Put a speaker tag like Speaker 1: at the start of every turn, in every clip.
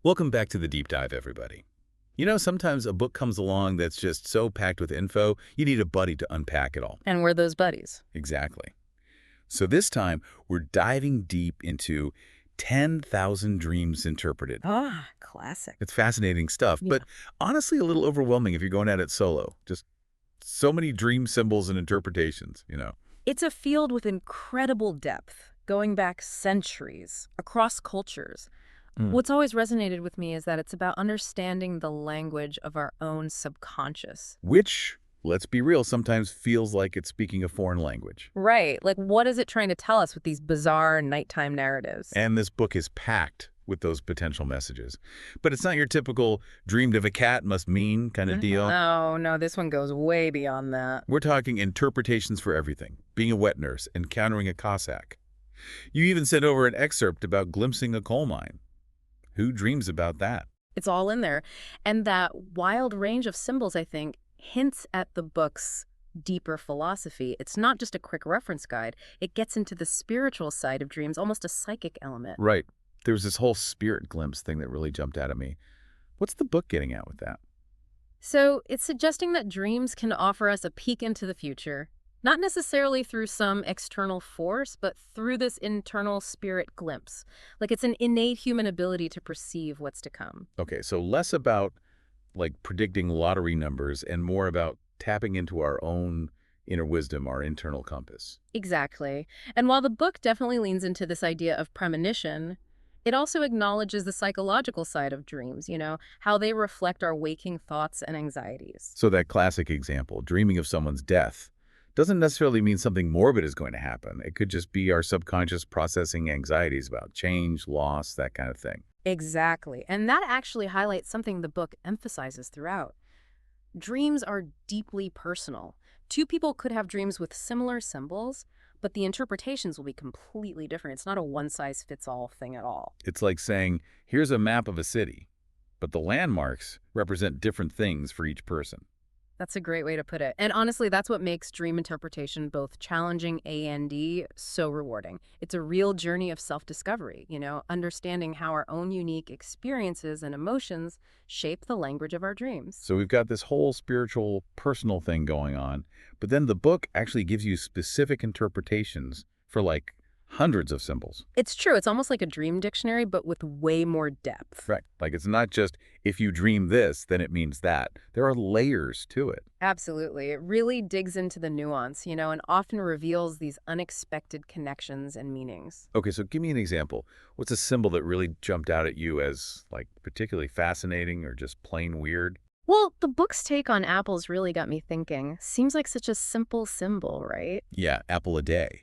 Speaker 1: Welcome back to the deep dive, everybody. You know, sometimes a book comes along that's just so packed with info, you need a buddy to unpack it all.
Speaker 2: And we're those buddies.
Speaker 1: Exactly. So this time, we're diving deep into 10,000 Dreams Interpreted.
Speaker 2: Ah, classic.
Speaker 1: It's fascinating stuff,
Speaker 2: Yeah.
Speaker 1: but honestly a little overwhelming if you're going at it solo. Just so many dream symbols and interpretations.
Speaker 2: It's a field with incredible depth, going back centuries, across cultures.
Speaker 1: Mm.
Speaker 2: What's always resonated with me is that it's about understanding the language of our own subconscious.
Speaker 1: Which, let's be real, sometimes feels like it's speaking a foreign language.
Speaker 2: Right. Like, what is it trying to tell us with these bizarre nighttime narratives?
Speaker 1: And this book is packed with those potential messages. But it's not your typical dreamed of a cat must mean kind of deal.
Speaker 2: No, no, this one goes way beyond that.
Speaker 1: We're talking interpretations for everything, being a wet nurse, encountering a Cossack. You even sent over an excerpt about glimpsing a coal mine. Who dreams about that?
Speaker 2: It's all in there. And that wild range of symbols, I think, hints at the book's deeper philosophy. It's not just a quick reference guide. It gets into the spiritual side of dreams, almost a psychic element.
Speaker 1: Right. There was this whole spirit glimpse thing that really jumped out at me. What's the book getting at with that?
Speaker 2: So it's suggesting that dreams can offer us a peek into the future, not necessarily through some external force, but through this internal spirit glimpse. Like it's an innate human ability to perceive what's to come.
Speaker 1: Okay, so less about like predicting lottery numbers and more about tapping into our own inner wisdom, our internal compass.
Speaker 2: Exactly. And while the book definitely leans into this idea of premonition, it also acknowledges the psychological side of dreams, how they reflect our waking thoughts and anxieties.
Speaker 1: So that classic example, dreaming of someone's death, doesn't necessarily mean something morbid is going to happen. It could just be our subconscious processing anxieties about change, loss, that kind of thing.
Speaker 2: Exactly. And that actually highlights something the book emphasizes throughout. Dreams are deeply personal. Two people could have dreams with similar symbols, but the interpretations will be completely different. It's not a one-size-fits-all thing at all.
Speaker 1: It's like saying, here's a map of a city, but the landmarks represent different things for each person.
Speaker 2: That's a great way to put it. And honestly, that's what makes dream interpretation both challenging and so rewarding. It's a real journey of self-discovery, understanding how our own unique experiences and emotions shape the language of our dreams.
Speaker 1: So we've got this whole spiritual, personal thing going on, but then the book actually gives you specific interpretations for like hundreds of symbols.
Speaker 2: It's true. It's almost like a dream dictionary, but with way more depth.
Speaker 1: Right. Like it's not just if you dream this, then it means that. There are layers to it.
Speaker 2: Absolutely. It really digs into the nuance, and often reveals these unexpected connections and meanings.
Speaker 1: Okay, so give me an example. What's a symbol that really jumped out at you as like particularly fascinating or just plain weird?
Speaker 2: Well, the book's take on apples really got me thinking. Seems like such a simple symbol, right?
Speaker 1: Yeah, apple a day.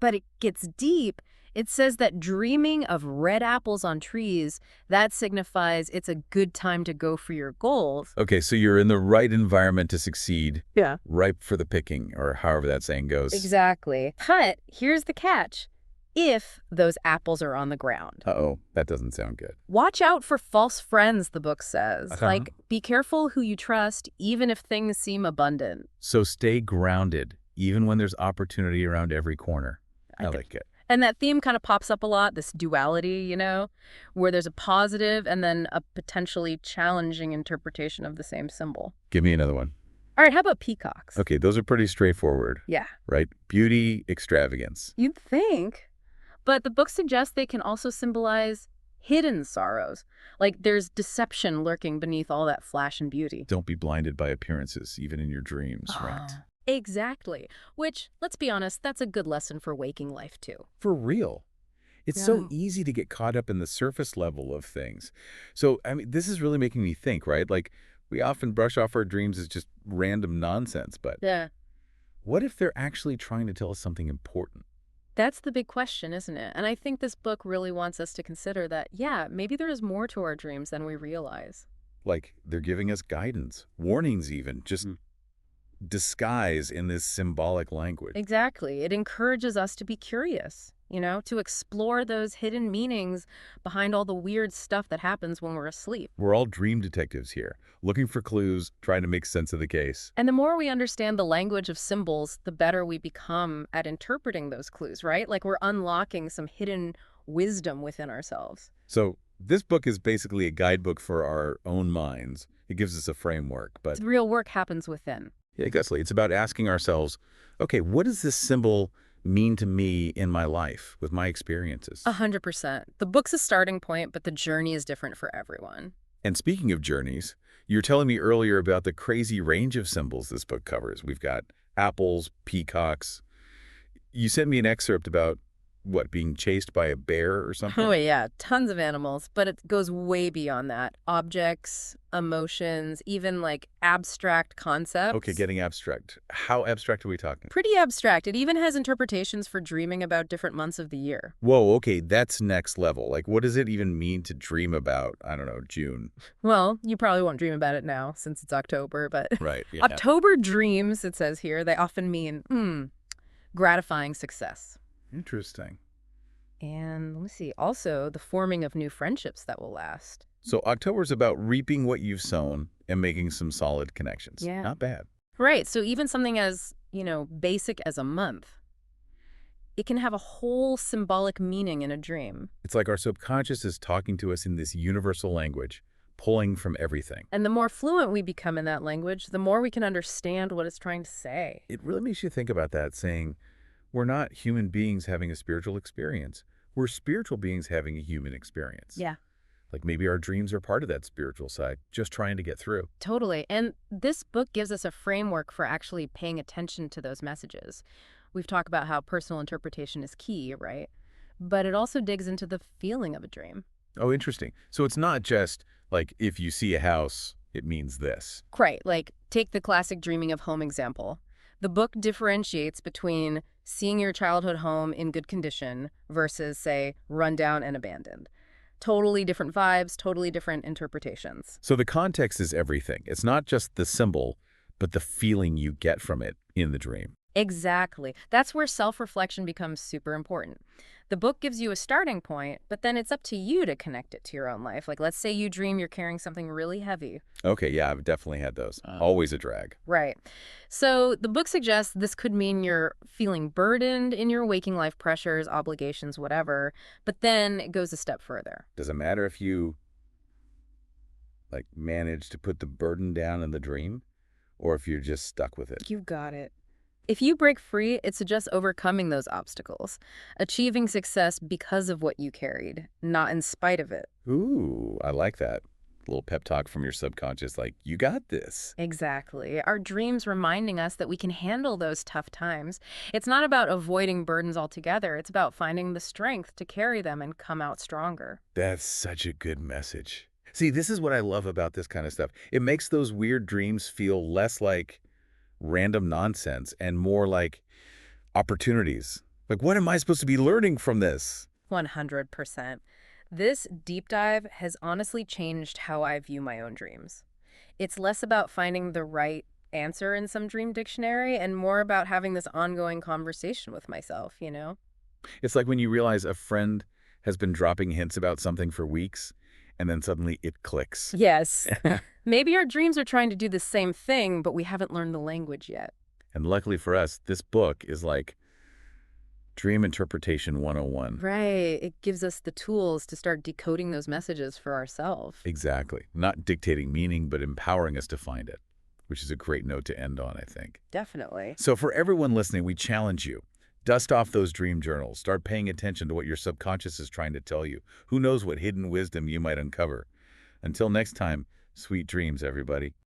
Speaker 2: But it gets deep. It says that dreaming of red apples on trees, that signifies it's a good time to go for your goals.
Speaker 1: Okay, so you're in the right environment to succeed,
Speaker 2: Yeah.
Speaker 1: ripe for the picking, or however that saying goes.
Speaker 2: Exactly. But here's the catch. If those apples are on the ground.
Speaker 1: Uh-oh, that doesn't sound good.
Speaker 2: Watch out for false friends, the book says.
Speaker 1: Uh-huh.
Speaker 2: Like, be careful who you trust, even if things seem abundant.
Speaker 1: So stay grounded, even when there's opportunity around every corner. I like it.
Speaker 2: And that theme kind of pops up a lot, this duality, where there's a positive and then a potentially challenging interpretation of the same symbol.
Speaker 1: Give me another one.
Speaker 2: All right, how about peacocks?
Speaker 1: Okay, those are pretty straightforward,
Speaker 2: Yeah.
Speaker 1: right? Beauty, extravagance.
Speaker 2: You'd think. But the book suggests they can also symbolize hidden sorrows. Like there's deception lurking beneath all that flash and beauty.
Speaker 1: Don't be blinded by appearances, even in your dreams, right?
Speaker 2: Exactly. Which, let's be honest, that's a good lesson for waking life, too.
Speaker 1: For real. It's so
Speaker 2: Yeah.
Speaker 1: easy to get caught up in the surface level of things. So, I mean, this is really making me think, right? Like, we often brush off our dreams as just random nonsense, but
Speaker 2: Yeah.
Speaker 1: what if they're actually trying to tell us something important?
Speaker 2: That's the big question, isn't it? And I think this book really wants us to consider that, yeah, maybe there is more to our dreams than we realize.
Speaker 1: Like, they're giving us guidance, warnings even, just disguise in this symbolic language.
Speaker 2: Exactly. It encourages us to be curious, to explore those hidden meanings behind all the weird stuff that happens when we're asleep.
Speaker 1: We're all dream detectives here, looking for clues, trying to make sense of the case.
Speaker 2: And the more we understand the language of symbols, the better we become at interpreting those clues, right? Like we're unlocking some hidden wisdom within ourselves.
Speaker 1: So This book is basically a guidebook for our own minds. It gives us a framework, but
Speaker 2: Real work happens within.
Speaker 1: yeah, exactly. It's about asking ourselves, okay, what does this symbol mean to me in my life with my experiences?
Speaker 2: 100%. The book's a starting point, but the journey is different for everyone.
Speaker 1: And speaking of journeys, you were telling me earlier about the crazy range of symbols this book covers. We've got apples, peacocks. You sent me an excerpt about, what, being chased by a bear or
Speaker 2: Oh,
Speaker 1: something?
Speaker 2: yeah, tons of animals, but it goes way beyond that. Objects, emotions, even like abstract
Speaker 1: Okay,
Speaker 2: concepts.
Speaker 1: getting abstract. How abstract are we talking?
Speaker 2: Pretty abstract. It even has interpretations for dreaming about different months of the year.
Speaker 1: Whoa, okay, that's next level. Like, what does it even mean to dream about, I don't know, June?
Speaker 2: Well, you probably won't dream about it now since it's October, but
Speaker 1: Right, yeah.
Speaker 2: October dreams, it says here, they often mean, gratifying success.
Speaker 1: Interesting.
Speaker 2: And let me see, also the forming of new friendships that will last.
Speaker 1: So October's about reaping what you've sown and making some solid connections.
Speaker 2: Yeah.
Speaker 1: Not bad.
Speaker 2: Right. So even something as, basic as a month, it can have a whole symbolic meaning in a dream.
Speaker 1: It's like our subconscious is talking to us in this universal language, pulling from everything.
Speaker 2: And the more fluent we become in that language, the more we can understand what it's trying to say.
Speaker 1: It really makes you think about that, saying, we're not human beings having a spiritual experience. We're spiritual beings having a human experience.
Speaker 2: Yeah.
Speaker 1: Like maybe our dreams are part of that spiritual side, just trying to get through.
Speaker 2: Totally. And this book gives us a framework for actually paying attention to those messages. We've talked about how personal interpretation is key, right? But it also digs into the feeling of a dream.
Speaker 1: Oh, interesting. So it's not just like if you see a house, it means this.
Speaker 2: Right. Like, take the classic dreaming of home example. The book differentiates between seeing your childhood home in good condition versus, say, run down and abandoned. Totally different vibes, totally different interpretations.
Speaker 1: So the context is everything. It's not just the symbol, but the feeling you get from it in the dream.
Speaker 2: Exactly. That's where self-reflection becomes super important. The book gives you a starting point, but then it's up to you to connect it to your own life. Like, let's say you dream you're carrying something really heavy.
Speaker 1: Okay, yeah, I've definitely had those. Always a drag.
Speaker 2: Right. So the book suggests this could mean you're feeling burdened in your waking life pressures, obligations, whatever, but then it goes a step further.
Speaker 1: Does it matter if you manage to put the burden down in the dream or if you're just stuck with it?
Speaker 2: You got it. If you break free, it suggests overcoming those obstacles, achieving success because of what you carried, not in spite of it.
Speaker 1: Ooh, I like that. A little pep talk from your subconscious, like, you got this.
Speaker 2: Exactly. Our dreams reminding us that we can handle those tough times. It's not about avoiding burdens altogether. It's about finding the strength to carry them and come out stronger.
Speaker 1: That's such a good message. See, this is what I love about this kind of stuff. It makes those weird dreams feel less like random nonsense and more like opportunities. Like, what am I supposed to be learning from this?
Speaker 2: 100%. This deep dive has honestly changed how I view my own dreams. It's less about finding the right answer in some dream dictionary and more about having this ongoing conversation with myself.
Speaker 1: It's like when you realize a friend has been dropping hints about something for weeks, and then suddenly it clicks.
Speaker 2: Yes. Maybe our dreams are trying to do the same thing, but we haven't learned the language yet.
Speaker 1: And luckily for us, this book is like Dream Interpretation 101.
Speaker 2: Right. It gives us the tools to start decoding those messages for ourselves.
Speaker 1: Exactly. Not dictating meaning, but empowering us to find it, which is a great note to end on, I think.
Speaker 2: Definitely.
Speaker 1: So for everyone listening, we challenge you. Dust off those dream journals. Start paying attention to what your subconscious is trying to tell you. Who knows what hidden wisdom you might uncover. Until next time, sweet dreams, everybody.